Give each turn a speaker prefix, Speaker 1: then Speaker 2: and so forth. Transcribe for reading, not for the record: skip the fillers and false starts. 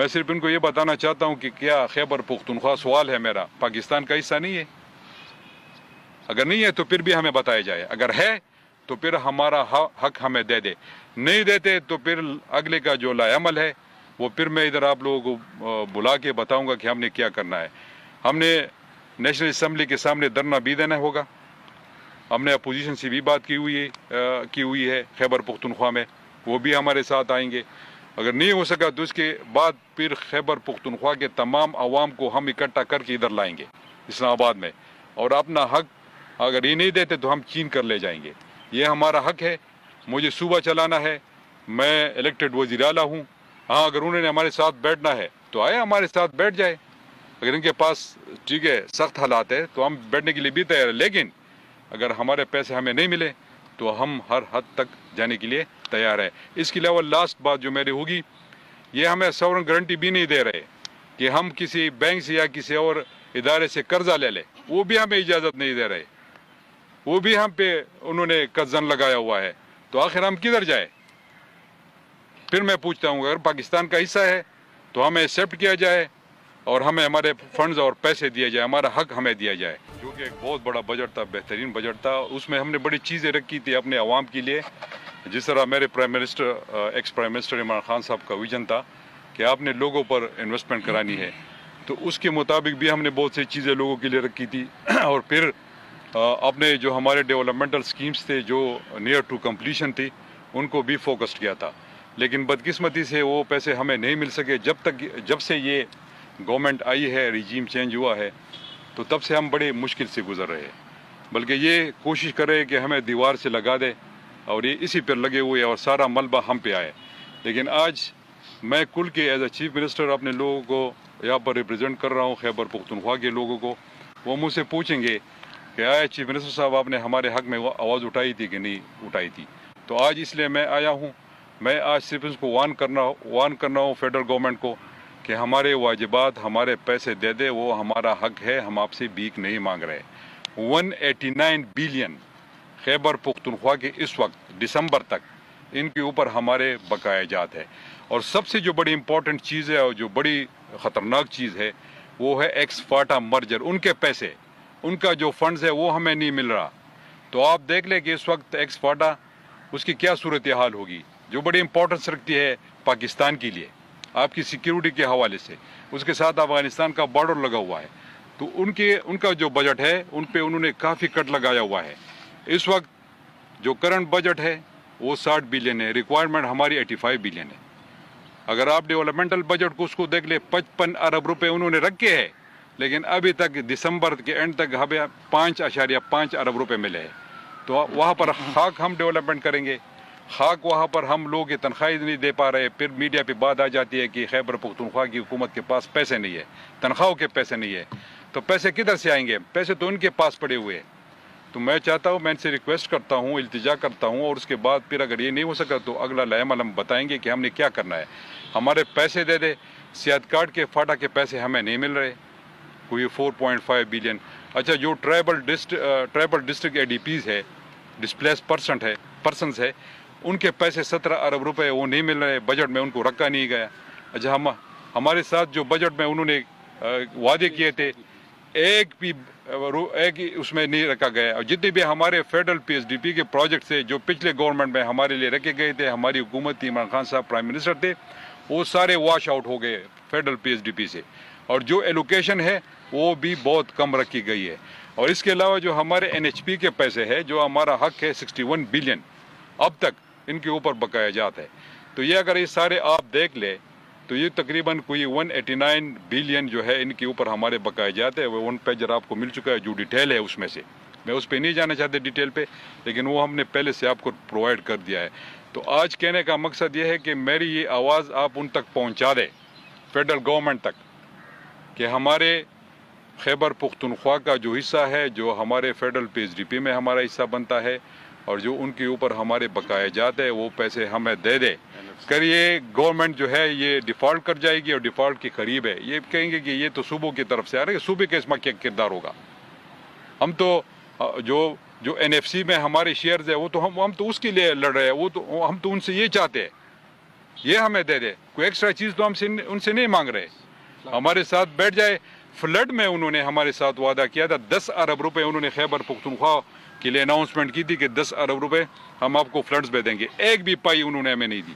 Speaker 1: मैं सिर्फ इनको ये बताना चाहता हूँ कि क्या खैबर पुख्तनख्वा, सवाल है मेरा, पाकिस्तान का हिस्सा नहीं है? अगर नहीं है तो फिर भी हमें बताया जाए, अगर है तो फिर हमारा हक हमें दे दे, नहीं देते तो फिर अगले का जो लाअमल है वो फिर मैं इधर आप लोगों को बुला के बताऊंगा कि हमने क्या करना है। हमने नेशनल असम्बली के सामने धरना भी देना होगा। हमने अपोजिशन से भी बात की हुई है खैबर पुख्तनख्वा में, वो भी हमारे साथ आएंगे। अगर नहीं हो सका तो उसके बाद फिर खैबर पुख्तनख्वा के तमाम आवाम को हम इकट्ठा करके इधर लाएंगे इस्लामाबाद में, और अपना हक अगर ये नहीं देते तो हम छीन कर ले जाएंगे। ये हमारा हक है, मुझे सूबा चलाना है, मैं इलेक्टेड वज़ीर आला हूँ। हाँ, अगर उन्होंने हमारे साथ बैठना है तो आए हमारे साथ बैठ जाए। अगर इनके पास ठीक है सख्त हालात है तो हम बैठने के लिए भी तैयार है, लेकिन अगर हमारे पैसे हमें नहीं मिले तो हम हर हद तक जाने के लिए तैयार है। इसके अलावा लास्ट बात जो मेरी होगी, ये हमें सॉवरेन गारंटी भी नहीं दे रहे कि हम किसी बैंक से या किसी और इदारे से कर्जा ले लें, वो भी हमें इजाज़त नहीं दे रहे, वो भी हम पे उन्होंने कज़न लगाया हुआ है। तो आखिर हम किधर जाए? फिर मैं पूछता हूँ, अगर पाकिस्तान का हिस्सा है तो हमें एक्सेप्ट किया जाए और हमें हमारे फंड्स और पैसे दिए जाए, हमारा हक हमें दिया जाए। जो कि एक बहुत बड़ा बजट था, बेहतरीन बजट था, उसमें हमने बड़ी चीज़ें रखी थी अपने अवाम के लिए। जिस तरह मेरे prime minister ex prime minister Imran Khan साहब का विजन था कि आपने लोगों पर इन्वेस्टमेंट करानी है, तो उसके मुताबिक भी हमने बहुत सी चीज़ें लोगों के लिए रखी थी। और फिर अपने जो हमारे डेवलपमेंटल स्कीम्स थे जो नियर टू कम्प्लीशन थी, उनको भी फोकस्ड किया था। लेकिन बदकिस्मती से वो पैसे हमें नहीं मिल सके। जब से ये गवर्नमेंट आई है, रिजीम चेंज हुआ है, तो तब से हम बड़े मुश्किल से गुजर रहे हैं। बल्कि ये कोशिश कर रहे हैं कि हमें दीवार से लगा दे और ये इसी पर लगे हुए और सारा मलबा हम पे आए। लेकिन आज मैं कुल के एज ए चीफ मिनिस्टर अपने लोगों को यहाँ पर रिप्रेजेंट कर रहा हूँ, खैबर पुख्तनख्वा के लोगों को। वो मुझसे पूछेंगे कि आया चीफ मिनिस्टर साहब आपने हमारे हक में वो आवाज़ उठाई थी कि नहीं उठाई थी? तो आज इसलिए मैं आया हूँ। मैं आज सिर्फ इसको वार्न करना हूँ फेडरल गवर्नमेंट को कि हमारे वाजिबात, हमारे पैसे दे दे, वो हमारा हक है, हम आपसे भीख नहीं मांग रहे। 189 बिलियन खैबर पुख्तनख्वा के इस वक्त दिसंबर तक इनके ऊपर हमारे बकाया जात है। और सबसे जो बड़ी इंपॉर्टेंट चीज़ है और जो बड़ी ख़तरनाक चीज़ है वो है एक्स फाटा मर्जर। उनके पैसे, उनका जो फंड्स है वो हमें नहीं मिल रहा। तो आप देख लें कि इस वक्त एक्स फाटा उसकी क्या सूरत हाल होगी, जो बड़ी इंपॉर्टेंस रखती है पाकिस्तान के लिए आपकी सिक्योरिटी के हवाले से। उसके साथ अफगानिस्तान का बॉर्डर लगा हुआ है, तो उनका जो बजट है उन पे उन्होंने काफ़ी कट लगाया हुआ है। इस वक्त जो करंट बजट है वो 60 बिलियन है, रिक्वायरमेंट हमारी 85 बिलियन है। अगर आप डेवलपमेंटल बजट को उसको देख ले, 55 अरब रुपए उन्होंने रखे हैं, लेकिन अभी तक दिसंबर के एंड तक हमें 5.5 अरब रुपए मिले हैं। तो वहाँ पर खाक हम डेवलपमेंट करेंगे, खाक वहाँ पर हम लोग की तनख्वाही नहीं दे पा रहे। फिर मीडिया पे बात आ जाती है कि खैबर पुख्तनख्वा की हुकूमत के पास पैसे नहीं है, तनख्वाहों के पैसे नहीं है। तो पैसे किधर से आएंगे? पैसे तो उनके पास पड़े हुए हैं। तो मैं चाहता हूँ, मैं इनसे रिक्वेस्ट करता हूँ, इल्तिजा करता हूँ, और उसके बाद फिर अगर ये नहीं हो सका तो अगला लाएमल हम बताएंगे कि हमने क्या करना है। हमारे पैसे दे दे। सेहत कार्ड के फाटा के पैसे हमें नहीं मिल रहे, कोई 4.5 बिलियन। अच्छा, जो ट्राइबल डिस्ट्रिक्ट ADPs है, डिस्प्लेस पर्सनस है, उनके पैसे 17 अरब रुपए वो नहीं मिल रहे, बजट में उनको रखा नहीं गया। अच्छा, हमारे साथ जो बजट में उन्होंने वादे किए थे एक ही उसमें नहीं रखा गया। और जितने भी हमारे फेडरल PSDP के प्रोजेक्ट थे जो पिछले गवर्नमेंट में हमारे लिए रखे गए थे, हमारी हुकूमत थी, इमरान खान साहब प्राइम मिनिस्टर थे, वो सारे वॉश आउट हो गए फेडरल PSDP से। और जो एलोकेशन है वो भी बहुत कम रखी गई है। और इसके अलावा जो हमारे NHP के पैसे है, जो हमारा हक है 61 बिलियन, अब तक इनके ऊपर बकाया जाता है। तो ये अगर ये सारे आप देख ले तो ये तकरीबन कोई 189 बिलियन जो है इनके ऊपर हमारे बकाया जाते हैं। वो 1 पेजर आपको मिल चुका है, जो डिटेल है उसमें से मैं उस पर नहीं जाना चाहते डिटेल पे, लेकिन वो हमने पहले से आपको प्रोवाइड कर दिया है। तो आज कहने का मकसद ये है कि मेरी ये आवाज़ आप उन तक पहुँचा दें, फेडरल गवर्नमेंट तक, कि हमारे खैबर पुख्तनख्वा का जो हिस्सा है, जो हमारे फेडरल PSDP में हमारा हिस्सा बनता है, और जो उनके ऊपर हमारे बकाया जाते हैं, वो पैसे हमें दे दे। कर ये गवर्नमेंट जो है ये डिफ़ॉल्ट कर जाएगी और डिफ़ॉल्ट के करीब है, ये कहेंगे कि ये तो सूबों की तरफ से आ रहे हैं, सूबे के इसमें क्या किरदार होगा? हम तो जो NFC में हमारे शेयर्स है वो तो हम तो उसके लिए लड़ रहे हैं, वो तो हम तो उनसे ये चाहते हैं یہ ہمیں دے دے, کوئی ایکسٹرا چیز تو ہم سے ان سے نہیں مانگ رہے, ہمارے ساتھ بیٹھ جائے. فلڈ میں انہوں نے ہمارے ساتھ وعدہ کیا تھا 10 ارب روپے, انہوں نے خیبر پختونخوا کے لیے اناؤنسمنٹ کی تھی کہ 10 ارب روپے ہم آپ کو فلڈز میں دیں گے, ایک بھی پائی انہوں نے ہمیں نہیں دی.